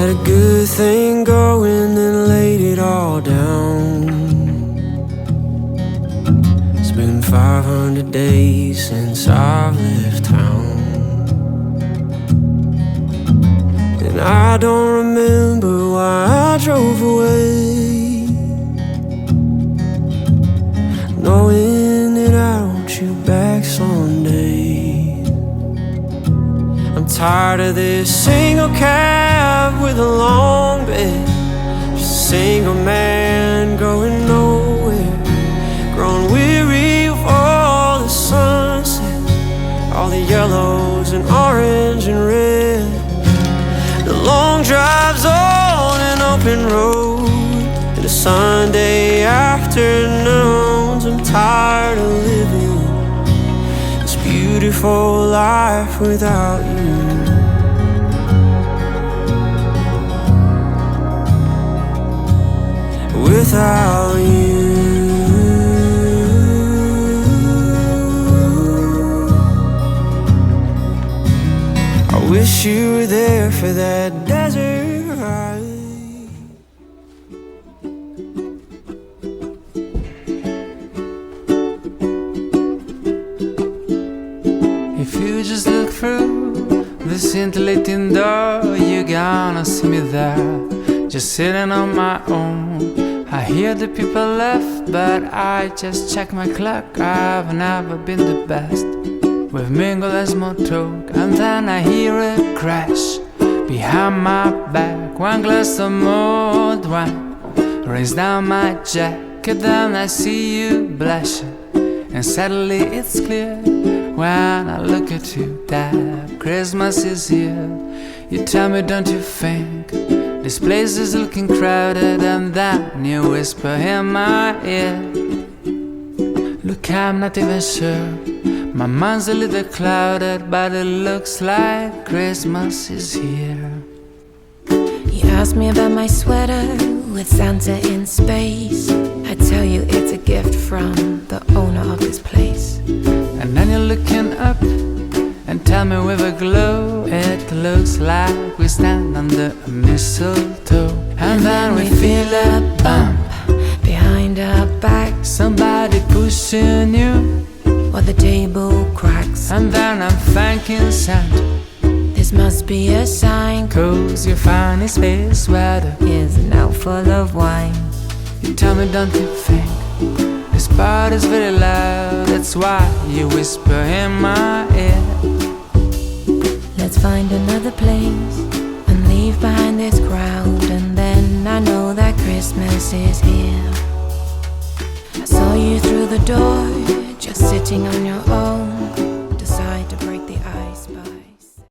Had a good thing going, then laid it all down. It's been 500 days since I've left town, and I don't remember why I drove away, knowing that I want you back someday. I'm tired of this single cab with a long bed, just a single man going nowhere, grown weary of all the sunsets, all the yellows and orange and red, the long drives on an open road, and the Sunday afternoons. I'm tired of living this beautiful life without you. Without you, I wish you were there for that desert ride. If you just look through the scintillating door, you're gonna see me there, just sitting on my own. I hear the people laugh, but I just check my clock. I've never been the best. We've mingled and small talk, and then I hear a crash behind my back. One glass of mulled wine rains down my jacket, then I see you blushing, and suddenly it's clear when I look at you that Christmas is here. You tell me, don't you think this place is looking crowded? And then you whisper in my ear, look, I'm not even sure, my mind's a little clouded, but it looks like Christmas is here. You ask me about my sweater with Santa in space. I tell you it's a gift from the owner of this place. And then you're looking up and tell me with a glow, it looks like we stand under a mistletoe. And then we feel a bump behind our back, somebody pushing you, or the table cracks. And then I'm thanking Santa, this must be a sign, 'cause your funny space sweater is now full of wine. You tell me, don't you think this part is very loud? That's why you whisper in my ear, let's find another place and leave behind this crowd. And then I know that Christmas is here. I saw you through the door, just sitting on your own. Decide to break the ice by